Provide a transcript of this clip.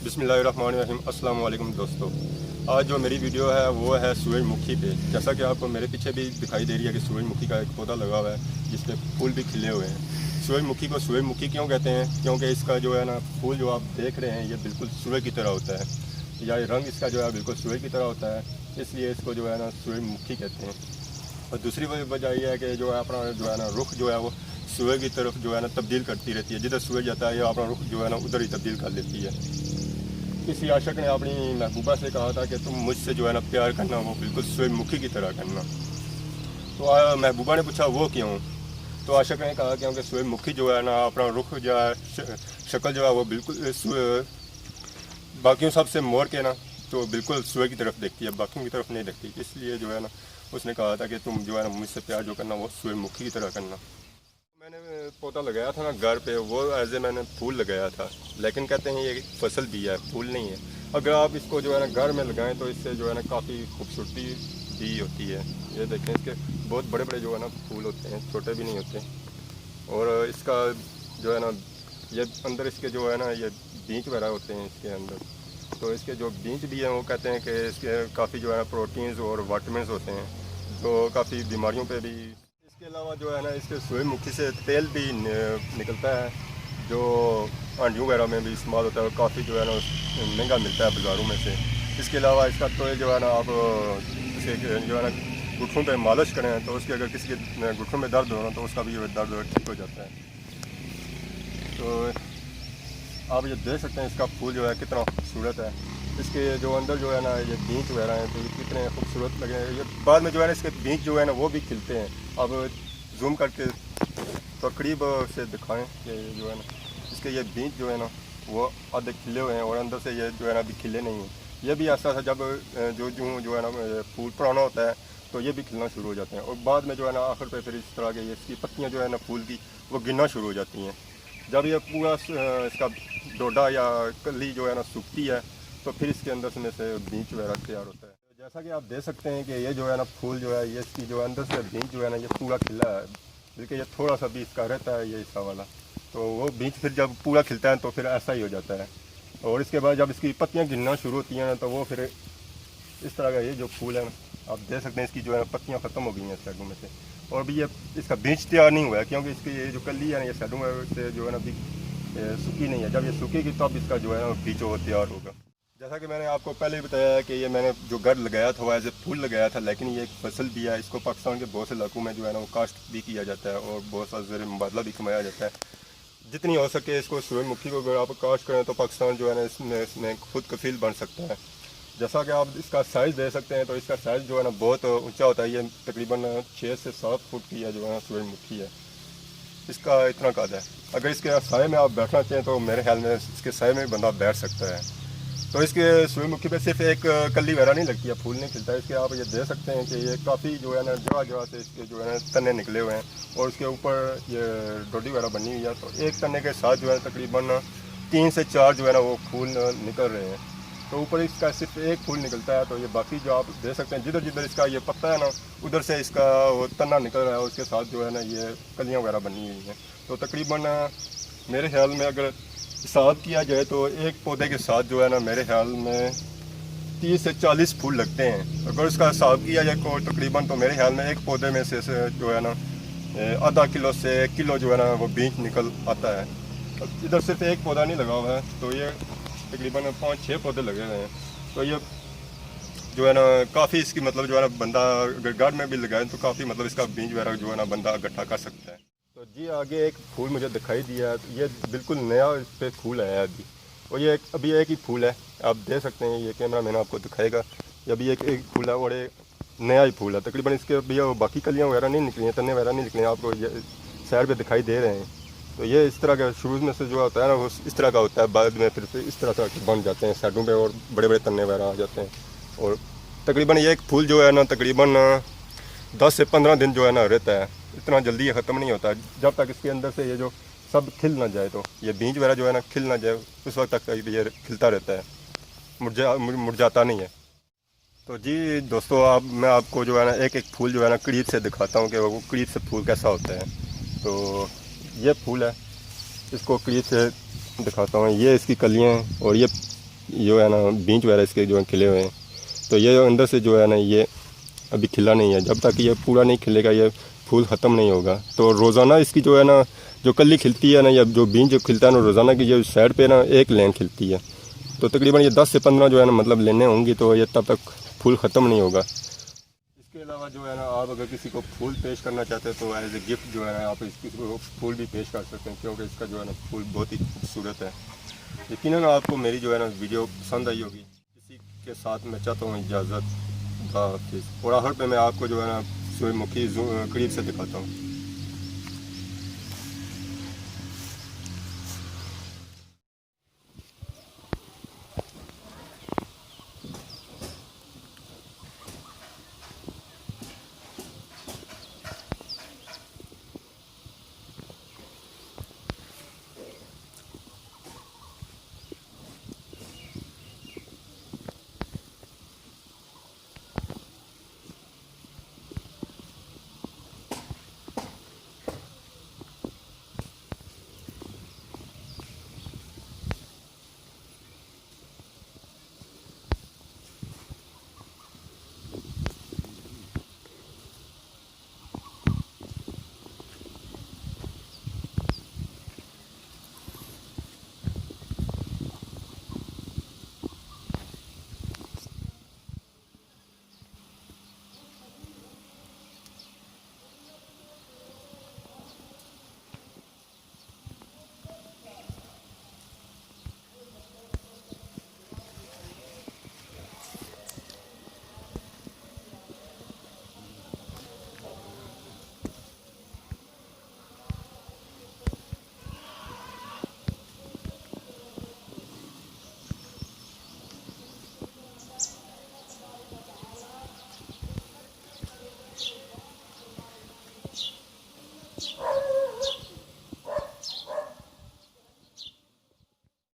बिस्मिल्लाहिर्रहमानिर्रहीम। अस्सलाम वालेकुम दोस्तों। आज जो मेरी वीडियो है वो है सूरजमुखी पे। जैसा कि आपको मेरे पीछे भी दिखाई दे रही है कि सूरजमुखी का एक पौधा लगा हुआ है जिस पे फूल भी खिले हुए हैं। सूरजमुखी को सूरजमुखी क्यों कहते हैं? क्योंकि इसका जो है ना फूल जो आप देख रहे हैं ये बिल्कुल सूरज की तरह होता है, या रंग इसका जो है बिल्कुल सूरज की तरह होता है, इसलिए इसको जो है ना सूरजमुखी कहते हैं। और दूसरी वजह यह है कि जो है अपना जो है ना रुख जो है वो सूरज की तरफ जो है ना तब्दील करती रहती है। जिधर सूरज जाता है या अपना रुख जो है ना उधर ही तब्दील कर लेती है। किसी आशिक ने अपनी महबूबा से कहा था कि तुम मुझसे जो है ना प्यार करना वो बिल्कुल सूरजमुखी की तरह करना। तो महबूबा ने पूछा वो क्यों? तो आशिक ने कहा क्योंकि सूरजमुखी जो है ना अपना रुख जो है शक्ल जो है वो बिल्कुल बाकियों सबसे मोड़ के ना तो बिल्कुल सूरज की तरफ देखती है, बाकियों की तरफ नहीं देखती। इसलिए जो है ना उसने कहा था कि तुम जो है ना मुझसे प्यार जो करना वो सूरजमुखी की तरह करना। मैंने पौधा लगाया था ना घर पे, वो एज ए मैंने फूल लगाया था, लेकिन कहते हैं ये फसल भी है, फूल नहीं है। अगर आप इसको जो है ना घर में लगाएं तो इससे जो है ना काफ़ी खूबसूरती भी होती है। ये देखें इसके बहुत बड़े बड़े जो है ना फूल होते हैं, छोटे भी नहीं होते। और इसका जो है ना ये अंदर इसके जो है ना ये बीज वगैरह होते हैं इसके अंदर, तो इसके जो बीज भी हैं वो कहते हैं कि इसके काफ़ी जो है ना प्रोटीन्स और विटामिन्स होते हैं जो काफ़ी बीमारियों पे भी। इसके अलावा जो है ना इसके सूरजमुखी से तेल भी निकलता है जो हांडियों वगैरह में भी इस्तेमाल होता है, काफ़ी जो है ना महंगा मिलता है बाज़ारों में से। इसके अलावा इसका तेल जो है ना आप इसे जो है ना घुटनों पे मालिश करें तो उसके अगर किसी के घुटनों में दर्द हो ना तो उसका भी दर्द ठीक हो जाता है। तो आप ये देख सकते हैं इसका फूल जो है कितना खूबसूरत है। इसके जो अंदर जो है ना ये बीज वगैरह हैं तो ये कितने खूबसूरत लगे हैं। ये बाद में जो है ना इसके बीज जो है ना वो भी खिलते हैं। अब जूम करके तो करीब से दिखाएं कि जो है ना इसके ये बीज जो है ना वो आधे खिले हुए हैं और अंदर से ये जो है ना अभी खिले नहीं हैं। ये भी ऐसा था जब जो है ना फूल पुराना होता है तो ये भी खिलना शुरू हो जाते हैं और बाद में जो है ना आखिर पे फिर इस तरह के ये इसकी पत्तियाँ जो है ना फूल की वो गिरना शुरू हो जाती हैं। जब ये पूरा इसका डोडा या कली जो है ना सूखती है तो फिर इसके अंदर से बीज वगैरह तैयार होता है। जैसा कि आप देख सकते हैं कि ये जो है ना फूल जो है ये इसकी जो अंदर से बीज जो है ना ये पूरा खिला है, बल्कि ये थोड़ा सा भी इसका रहता है ये हिस्सा वाला, तो वो बीज फिर जब पूरा खिलता है तो फिर ऐसा ही हो जाता है। और इसके बाद जब इसकी पत्तियाँ गिरना शुरू होती हैं तो वो फिर इस तरह का ये जो फूल है आप देख सकते हैं इसकी जो है पत्तियाँ ख़त्म हो गई हैं साइडों में से, और भी ये इसका बीज तैयार नहीं हुआ है क्योंकि इसकी ये जो कली है ना ये साइडों में से जो है ना अभी सूखी नहीं है। जब ये सूखेगी तो अब इसका जो है ना बीज वो तैयार होगा। जैसा कि मैंने आपको पहले ही बताया है कि ये मैंने जो घर लगाया था वो एज ए फूल लगाया था, लेकिन ये एक फसल भी है। इसको पाकिस्तान के बहुत से इलाकों में जो है ना वो काश्त भी किया जाता है और बहुत सा ज़र मुबादला भी कमाया जाता है। जितनी हो सके इसको सूरजमुखी को अगर आप काश्त करें तो पाकिस्तान जो है ना इसमें खुद कफील बन सकता है। जैसा कि आप इसका साइज़ दे सकते हैं तो इसका साइज़ जो है ना बहुत ऊंचा होता है। ये तकरीबन 6 से 7 फुट की है जो है ना सूरजमुखी है, इसका इतना कद है। अगर इसके साए में आप बैठना चाहें तो मेरे ख्याल में इसके साए में बंदा बैठ सकता है। तो इसके सूरजमुखी पे सिर्फ एक कली वगैरह नहीं लगती है, फूल नहीं खिलता है। इसके आप ये देख सकते हैं कि ये काफ़ी जो है ना जगह जगह से इसके जो है ना तने निकले हुए हैं और उसके ऊपर ये डोडी वगैरह बनी हुई है। तो एक तने के साथ जो है तकरीबन 3 से 4 जो है ना वो फूल निकल रहे हैं। तो ऊपर इसका सिर्फ एक फूल निकलता है, तो ये बाकी जो आप देख सकते हैं जिधर जिधर इसका ये पत्ता है ना उधर से इसका वो तना निकल रहा है और उसके साथ जो है ना ये कलियाँ वगैरह बनी हुई हैं। तो तकरीबन मेरे ख्याल में अगर हिसाब किया जाए तो एक पौधे के साथ जो है ना मेरे ख्याल में 30 से 40 फूल लगते हैं। अगर उसका हिसाब किया जाए तो तकरीबन तो मेरे ख्याल में एक पौधे में से जो है ना आधा किलो से 1 किलो जो है ना वो बीज निकल आता है। इधर सिर्फ एक पौधा नहीं लगा हुआ है, तो ये तकरीबन 5-6 पौधे लगे हुए हैं। तो ये जो है ना काफ़ी इसकी मतलब जो है ना बंदा अगर घर में भी लगाए तो काफ़ी मतलब इसका बीज वगैरह जो है ना बंदा इकट्ठा कर सकता है। तो जी आगे एक फूल मुझे दिखाई दिया, ये बिल्कुल नया इस पर फूल आया है अभी, और ये अभी एक ही फूल है। आप देख सकते हैं ये कैमरा मैंने आपको दिखाएगा, ये अभी एक फूल है और एक नया ही फूल है। तकरीबन इसके अभी बाकी कलियाँ वगैरह नहीं निकली हैं, तने वगैरह नहीं निकले हैं, आपको ये साइड पे दिखाई दे रहे हैं। तो ये इस तरह का शुरू में से जो होता है ना वो इस तरह का होता है, बाद में फिर इस तरह से बन जाते हैं साइडों पे और बड़े बड़े तने वगैरह आ जाते हैं। और तकरीबन ये एक फूल जो है ना तकरीबन 10 से 15 दिन जो है ना रहता है, इतना जल्दी ये ख़त्म नहीं होता। जब तक इसके अंदर से ये जो सब खिल ना जाए, तो ये बीज वगैरह जो है ना खिल ना जाए उस वक्त तक ये खिलता रहता है, मुरझाता नहीं है। तो जी दोस्तों मैं आपको जो है ना एक एक फूल जो है ना करीब से दिखाता हूँ कि वो करीब से फूल कैसा होता है। तो ये फूल है, इसको करीब से दिखाता हूँ। ये इसकी कलियाँ हैं और ये जो है ना बीज वगैरह इसके जो है खिले हुए हैं। तो ये अंदर से जो है ना ये अभी खिला नहीं है। जब तक ये पूरा नहीं खिलेगा ये फूल ख़त्म नहीं होगा। तो रोज़ाना इसकी जो है ना जो कली खिलती है ना या जो बीज जो खिलता है ना रोज़ाना की जो साइड पे ना एक लेन खिलती है। तो तकरीबन ये 10 से 15 जो है ना मतलब लेने होंगी तो ये तब तक फूल ख़त्म नहीं होगा। इसके अलावा जो है ना आप अगर किसी को फूल पेश करना चाहते हैं तो एज ए गिफ्ट जो है ना आप किसी को फूल भी पेश कर सकते हैं, क्योंकि इसका जो है ना फूल बहुत ही खूबसूरत है। यकीनन आपको मेरी जो है ना वीडियो पसंद आई होगी। इसी के साथ मैं चाहता हूँ इजाज़त, खुदा हाफिज़। और आखिर पे मैं आपको जो है ना सूरजमुखी करीब से दिखाता हूँ।